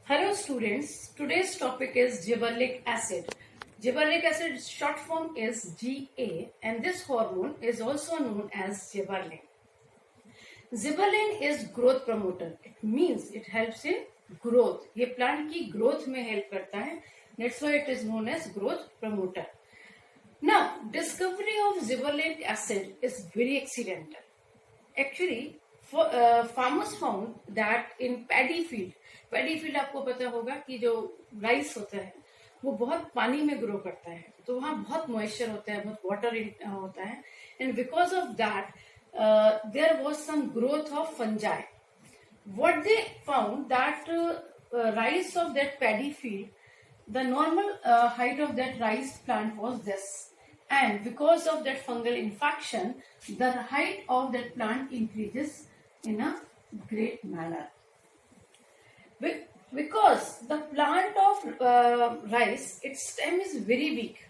Hello students, today's topic is gibberellic acid. Gibberellic acid short form is GA and this hormone is also known as gibberellin. Gibberellin is growth promoter. It means it helps in growth. ये plant की growth में help करता है. That's why it is known as growth promoter. Now, discovery of gibberellic acid is very accidental. Actually, farmers found that in paddy field आपको पता होगा कि जो राइस होता है वो बहुत पानी में ग्रो करता है, तो वहाँ बहुत मॉइस्चर होता है, बहुत वाटर होता है, and because of that there was some growth of fungi. What they found that rice of that paddy field, the normal height of that rice plant was this, and because of that fungal infection the height of that plant increases in a great manner. Because the plant of rice, its stem is very weak,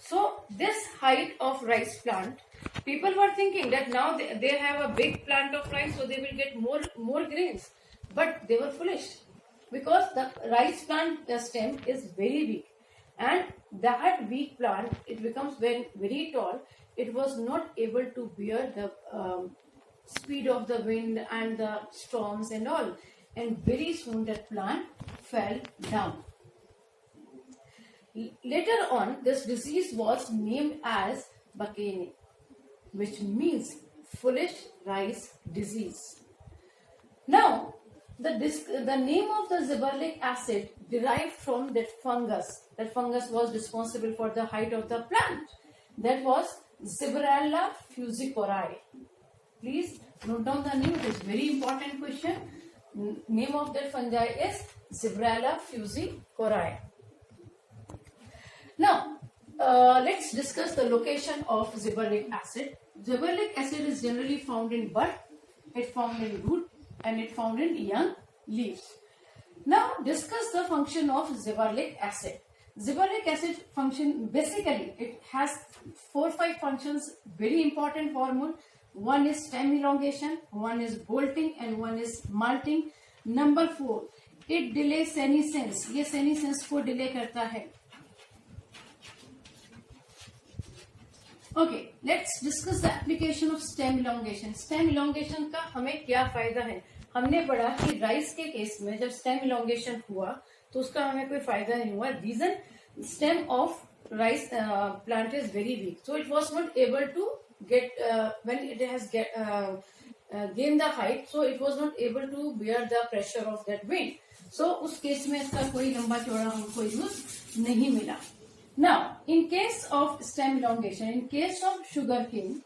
so this height of rice plant, people were thinking that now they have a big plant of rice, so they will get more grains, but they were foolish. Because the rice plant stem is very weak, and that weak plant, it becomes very tall. It was not able to bear the speed of the wind and the storms and all, and very soon that plant fell down. Later on, this disease was named as Bakene, which means foolish rice disease. Now, the name of the gibberellic acid derived from that fungus. That fungus was responsible for the height of the plant. That was Gibberella fusicorae. Please note down the name. It is very important question. Name of that fungi is Gibberella fusicorae. Now, let's discuss the location of gibberellic acid. Gibberellic acid is generally found in bud, it found in root, and it found in young leaves. Now discuss the function of gibberellic acid. Gibberellic acid function, basically it has 4-5 functions, very important hormone. One is stem elongation, one is bolting, and one is malting. Number 4, it delays senescence. ये senescence को delay करता है. Okay, let's discuss the application of stem elongation. Stem elongation का हमें क्या फायदा है? हमने पढ़ा कि राइस के केस में जब स्टेम elongation हुआ तो उसका हमें कोई फायदा नहीं हुआ. Reason, stem of rice plant is very weak, so it was not able to get when it has gained the height, so it was not able to bear the pressure of that wind. So उस case में इसका कोई लंबा चौड़ा हमको use नहीं मिला. Now, in case of stem elongation, in case of sugarcane,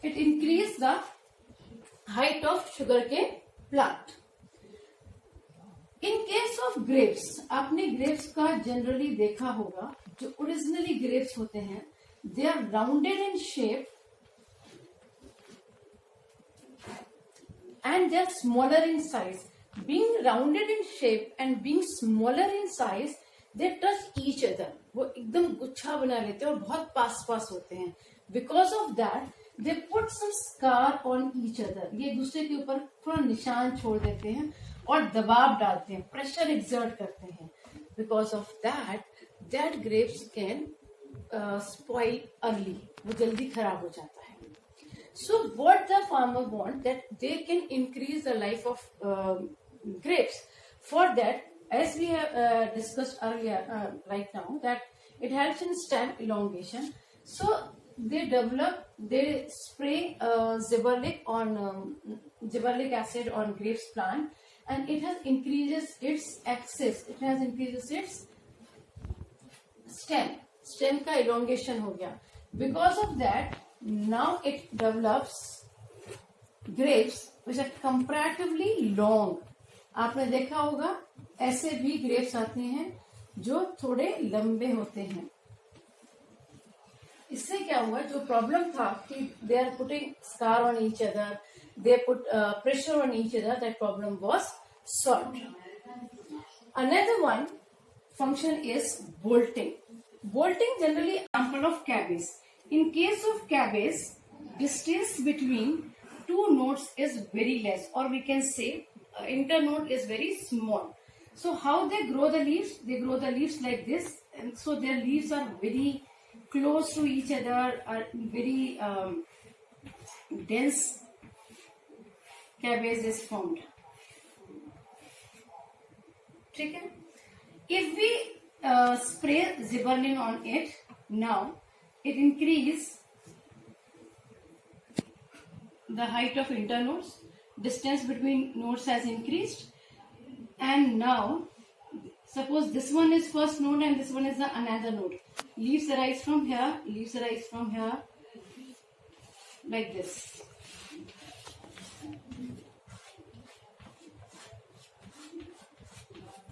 it increase the height of sugarcane plant. In case of grapes, आपने grapes का generally देखा होगा, जो originally grapes होते हैं, they are rounded in shape and they are smaller in size. Being rounded in shape and being smaller in size, they touch each other. वो एकदम गुच्छा बना लेते हैं और बहुत पास होते हैं. Because of that, they put some scar on each other. ये दूसरे के ऊपर थोड़ा निशान छोड़ देते हैं और दबाव डालते हैं, प्रेशर एक्सर्ट करते हैं. Because of that grapes can spoil early. वो जल्दी खराब हो जाता है. So what the farmer want, that they can increase the life of grapes. For that, as we have discussed earlier, right now, that it helps in stem elongation. So they spray gibberellic acid on grapes plant, and it has increases its axis. It has increases its stem का elongation हो गया. Because of that, now it develops grapes which are comparatively long. आपने देखा होगा ऐसे भी grapes आते हैं जो थोड़े लंबे होते हैं. इससे क्या हुआ, जो प्रॉब्लम था कि they are putting scar on each other, they put pressure on each other, that problem was solved. Another one function is bolting. Bolting generally example of cabbage. In case of cabbage, distance between two nodes is very less, or we can say internode is very small. So how they grow the leaves? They grow the leaves like this, and so their leaves are very close to each other, are very dense cabbage is formed. ठीक है? If we spray Zeberlin on it, now it increase the height of internodes, distance between nodes has increased, and now suppose this one is first node and this one is the another node. Leaves arise from here, leaves arise from here, like this.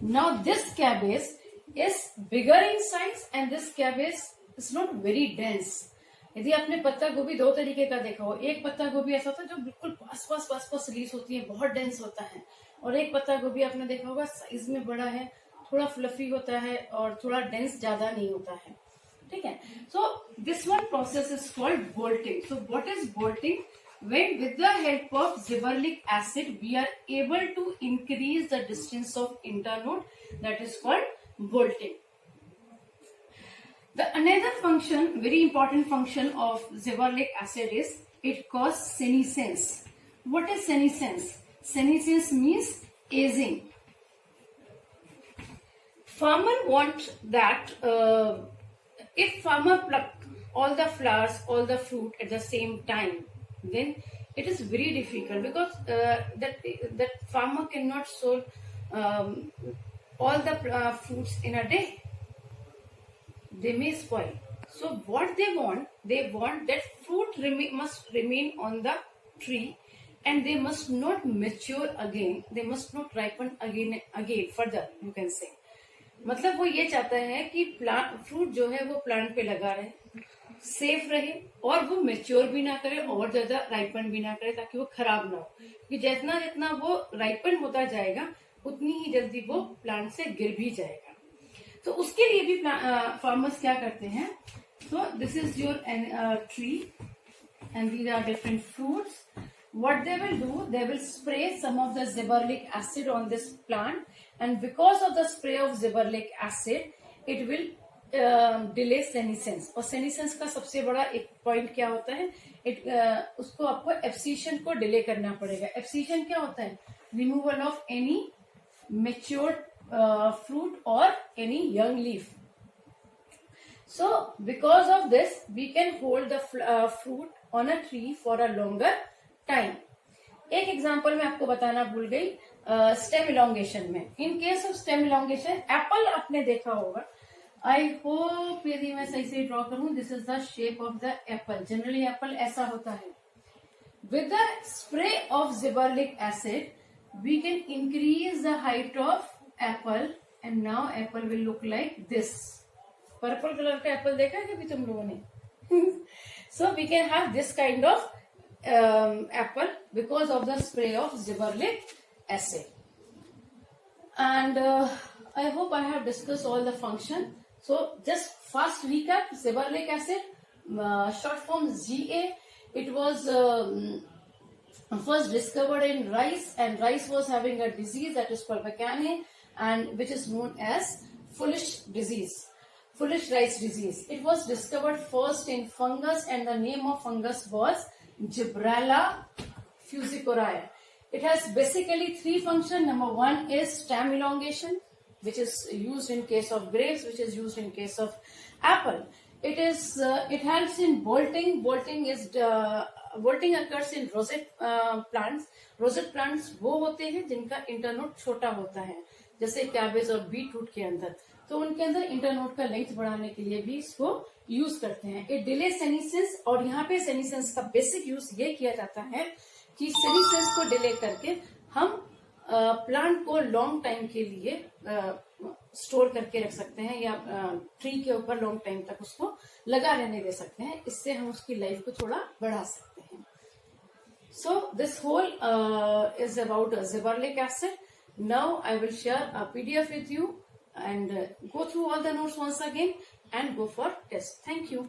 Now this cabbage is bigger in size and this cabbage is not very dense. यदि आपने पत्ता गोभी दो तरीके का देखा हो, एक पत्ता गोभी ऐसा होता है जो बिल्कुल पास पास लीव्स होती है, बहुत डेंस होता है, और एक पत्ता गोभी आपने देखा होगा साइज में बड़ा है, थोड़ा फ्लफी होता है और थोड़ा डेंस ज्यादा नहीं होता है. ठीक है. So this one process is called bolting. So what is bolting? When with the help of zeberlic acid we are able to increase the distance of internode, that is called bolting. The another function, very important function of zeberlic acid is it causes senescence. What is senescence? Senescence means aging. Farmer want that if farmer pluck all the flowers, all the fruit at the same time, then it is very difficult because that farmer cannot sow all the fruits in a day. They may spoil. So what they want that fruit must remain on the tree and they must not mature again. They must not ripen again further, you can say. मतलब वो ये चाहता है कि fruit जो है वो plant पे लगा रहे, सेफ रहे और वो मेच्योर भी ना करे और ज्यादा राइपन भी ना करे ताकि वो खराब ना हो. क्योंकि जितना जितना वो राइपन होता जाएगा उतनी ही जल्दी वो प्लांट से गिर भी जाएगा. तो उसके लिए भी फार्मर्स क्या करते हैं? So this is your tree and these are different fruits. What they will do, they will spray some of the zeberlic acid on this plant, and because of the spray of zeberlic acid, it will delay senescence. और senescence का सबसे बड़ा एक point क्या होता है? उसको आपको एब्सीशन को डिले करना पड़ेगा. एब्सीशन क्या होता है? Removal of any matured fruit or any young leaf. So because of this, we can hold the fruit on a tree for a longer time. एक एग्जांपल मैं आपको बताना भूल गई स्टेम इलोंगेशन में. In case of stem elongation, Apple आपने देखा होगा. आई होप यदि मैं सही से ड्रॉ करूं, this is the shape of the apple. Generally apple ऐसा होता है. With the spray of gibberellic acid we can increase the height of apple and now apple will look like this. Purple colour का apple देखा है कभी तुम लोगों ने? So we can have this kind of apple because of the spray of zeberlic acid. And I hope I have discussed all the function. So just fast recap: zeberlic acid, short form GA. It was first discovered in rice, and rice was having a disease that is called Bacane, and which is known as foolish disease, foolish rice disease. It was discovered first in fungus, and the name of fungus was Gibberella fusicoria. It has basically three functions. Number one is stem elongation, which is used in case of grapes, which is used in case of apple. It helps in bolting. Bolting occurs in rosette plants. Rosette plants वो होते हैं जिनका internode छोटा होता है, जैसे cabbage और beetroot के अंदर. तो उनके अंदर इंटरनोड का लेंथ बढ़ाने के लिए भी इसको यूज करते हैं. इट डिले सेनेसेंस, और यहाँ पे सेनेसेंस का बेसिक यूज ये किया जाता है कि सेनेसेंस को डिले करके हम प्लांट को लॉन्ग टाइम के लिए स्टोर करके रख सकते हैं या ट्री के ऊपर लॉन्ग टाइम तक उसको लगा रहने दे सकते हैं. इससे हम उसकी लाइफ को थोड़ा बढ़ा सकते हैं. So this whole is about zeberlic acid. Now I will share a PDF with you and go through all the notes once again and go for test. Thank you.